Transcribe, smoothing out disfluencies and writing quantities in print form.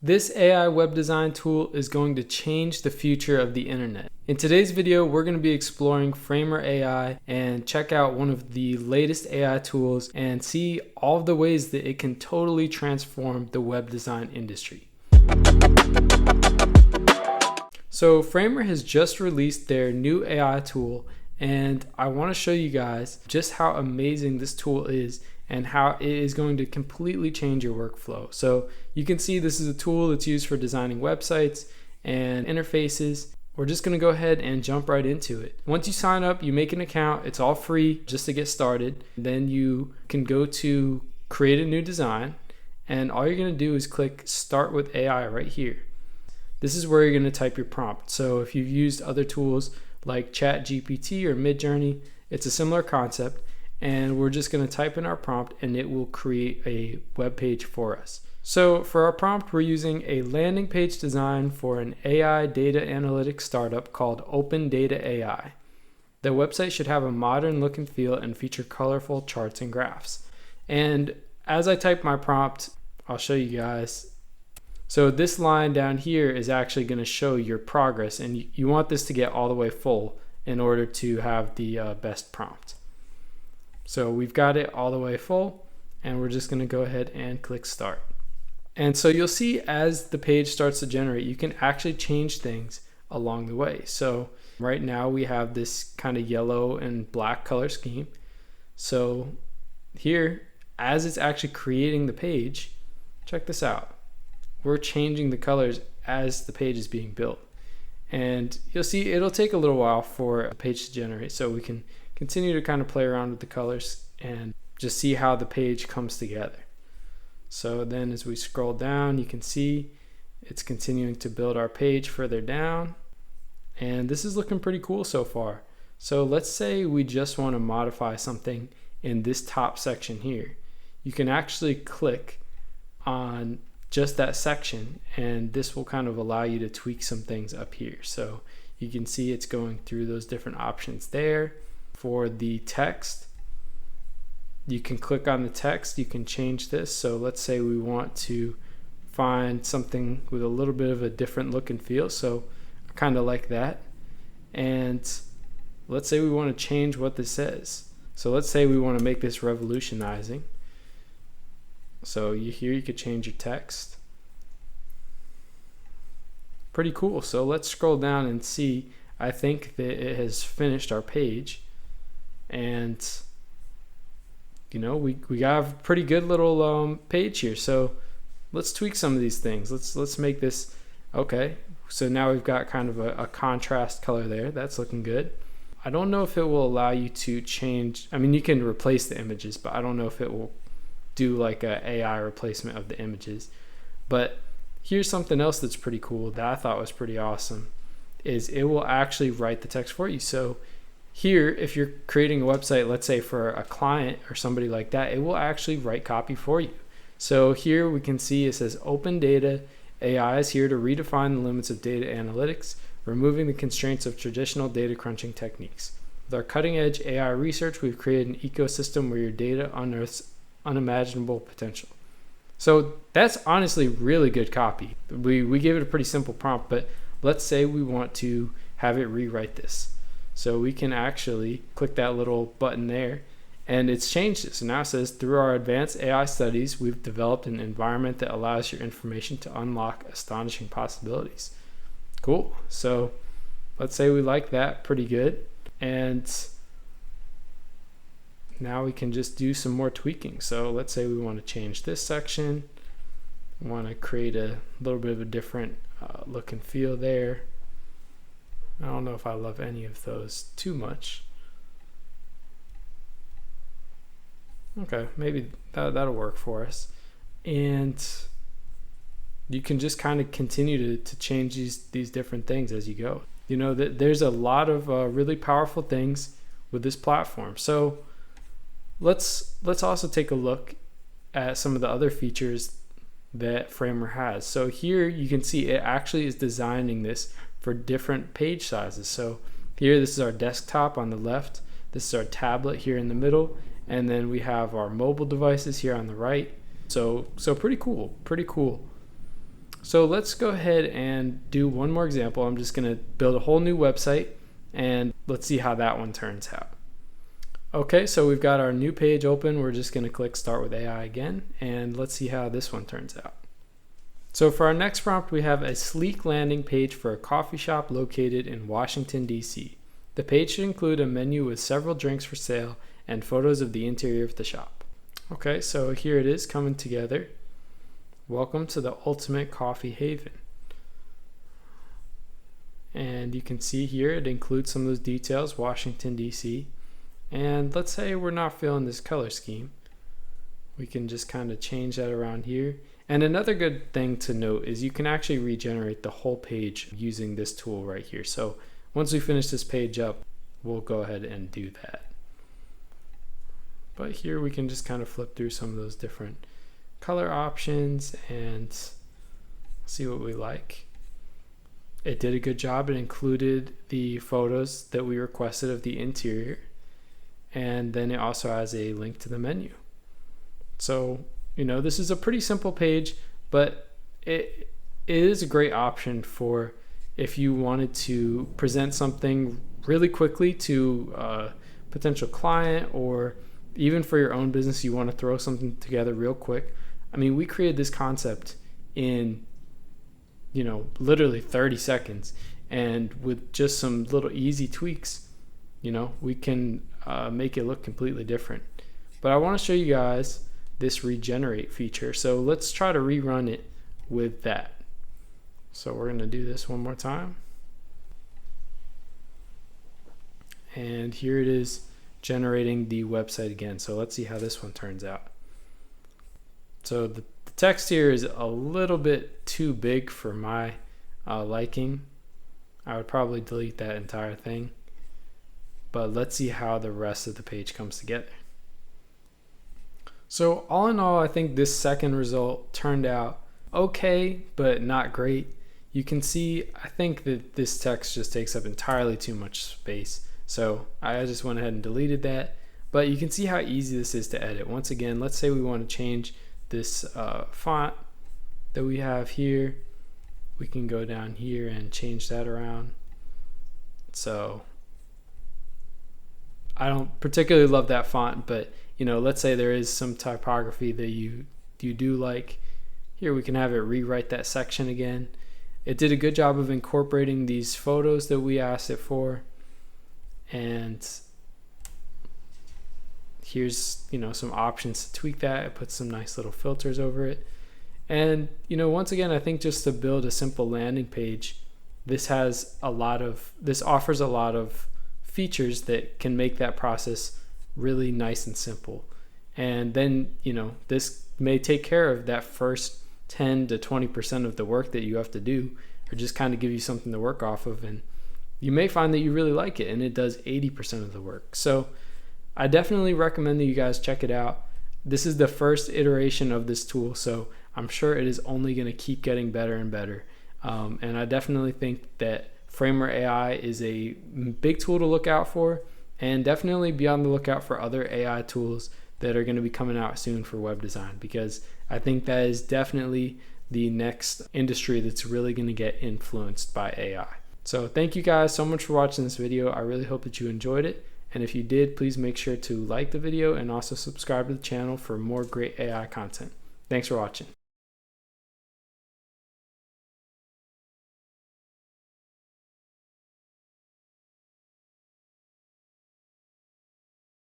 This AI web design tool is going to change the future of the internet. In today's video, we're going to be exploring Framer AI and check out one of the latest AI tools and see all of the ways that it can totally transform the web design industry. So Framer has just released their new AI tool, and I want to show you guys just how amazing this tool is and how it is going to completely change your workflow. So you can see this is a tool that's used for designing websites and interfaces. We're just going to go ahead and jump right into it. Once you sign up, you make an account. It's all free just to get started. Then you can go to create a new design, and all you're going to do is click Start with AI right here. This is where you're going to type your prompt. So if you've used other tools like ChatGPT or Midjourney, it's a similar concept. And we're just going to type in our prompt and it will create a web page for us. So for our prompt, we're using a landing page design for an AI data analytics startup called Open Data AI. The website should have a modern look and feel and feature colorful charts and graphs. And as I type my prompt, I'll show you guys. So this line down here is actually going to show your progress, and you want this to get all the way full in order to have the best prompt. So we've got it all the way full, and we're just going to go ahead and click Start. And so you'll see as the page starts to generate, you can actually change things along the way. So right now we have this kind of yellow and black color scheme. So here, as it's actually creating the page, check this out. We're changing the colors as the page is being built. And you'll see it'll take a little while for a page to generate, so we can continue to kind of play around with the colors and just see how the page comes together. So then as we scroll down, you can see it's continuing to build our page further down, and this is looking pretty cool so far. So let's say we just want to modify something in this top section here. You can actually click on just that section, and this will kind of allow you to tweak some things up here. So you can see it's going through those different options there. For the text, you can click on the text, you can change this. So let's say we want to find something with a little bit of a different look and feel, so I kind of like that. And let's say we want to change what this says. So let's say we want to make this revolutionizing. So here you could change your text. Pretty cool. So let's scroll down and see. I think that it has finished our page. And you know, we got a pretty good little page here. So let's tweak some of these things. Let's make this okay. So now we've got kind of a contrast color there. That's looking good. I don't know if it will allow you to change. I mean, you can replace the images, but I don't know if it will do like a AI replacement of the images. But here's something else that's pretty cool that I thought was pretty awesome, is it will actually write the text for you. So here, if you're creating a website, let's say for a client or somebody like that, it will actually write copy for you. So here we can see it says Open Data AI is here to redefine the limits of data analytics, removing the constraints of traditional data crunching techniques. With our cutting edge AI research, we've created an ecosystem where your data unearths unimaginable potential. So that's honestly really good copy. We gave it a pretty simple prompt, but let's say we want to have it rewrite this. So we can actually click that little button there, and it's changed it. So now it says, through our advanced AI studies, we've developed an environment that allows your information to unlock astonishing possibilities. Cool. So let's say we like that pretty good. And now we can just do some more tweaking. So let's say we want to change this section. We want to create a little bit of a different look and feel there. I don't know if I love any of those too much. Okay, maybe that'll work for us. And you can just kind of continue to change these different things as you go. You know, there's a lot of really powerful things with this platform. So let's also take a look at some of the other features that Framer has. So here you can see it actually is designing this for different page sizes. So here, this is our desktop on the left, this is our tablet here in the middle, and then we have our mobile devices here on the right. So pretty cool. So let's go ahead and do one more example. I'm just going to build a whole new website and let's see how that one turns out. Okay, so we've got our new page open. We're just going to click Start with AI again, and let's see how this one turns out. So for our next prompt, we have a sleek landing page for a coffee shop located in Washington, D.C. The page should include a menu with several drinks for sale and photos of the interior of the shop. Okay, so here it is coming together. Welcome to the ultimate coffee haven. And you can see here it includes some of those details, Washington, D.C. And let's say we're not feeling this color scheme. We can just kind of change that around here. And another good thing to note is you can actually regenerate the whole page using this tool right here. So once we finish this page up, we'll go ahead and do that. But here we can just kind of flip through some of those different color options and see what we like. It did a good job. It included the photos that we requested of the interior. And then it also has a link to the menu. So, this is a pretty simple page, but it is a great option for if you wanted to present something really quickly to a potential client, or even for your own business, you want to throw something together real quick. I mean, we created this concept in, literally 30 seconds. And with just some little easy tweaks, we can make it look completely different. But I want to show you guys this regenerate feature. So let's try to rerun it with that. So we're going to do this one more time. And here it is generating the website again. So let's see how this one turns out. So the text here is a little bit too big for my liking. I would probably delete that entire thing. But let's see how the rest of the page comes together. So all in all, I think this second result turned out okay, but not great. You can see, I think that this text just takes up entirely too much space. So I just went ahead and deleted that. But you can see how easy this is to edit. Once again, let's say we want to change this font that we have here. We can go down here and change that around. So I don't particularly love that font, but let's say there is some typography that you do like. Here we can have it rewrite that section again. It did a good job of incorporating these photos that we asked it for. And here's some options to tweak that. It puts some nice little filters over it. And once again, I think just to build a simple landing page, this offers a lot of features that can make that process really nice and simple. And then this may take care of that first 10 to 20% of the work that you have to do, or just kind of give you something to work off of, and you may find that you really like it and it does 80% of the work. So I definitely recommend that you guys check it out. This is the first iteration of this tool, so I'm sure it is only going to keep getting better and better. And I definitely think that Framer AI is a big tool to look out for, and definitely be on the lookout for other AI tools that are going to be coming out soon for web design, because I think that is definitely the next industry that's really going to get influenced by AI. So thank you guys so much for watching this video. I really hope that you enjoyed it. And if you did, please make sure to like the video and also subscribe to the channel for more great AI content. Thanks for watching.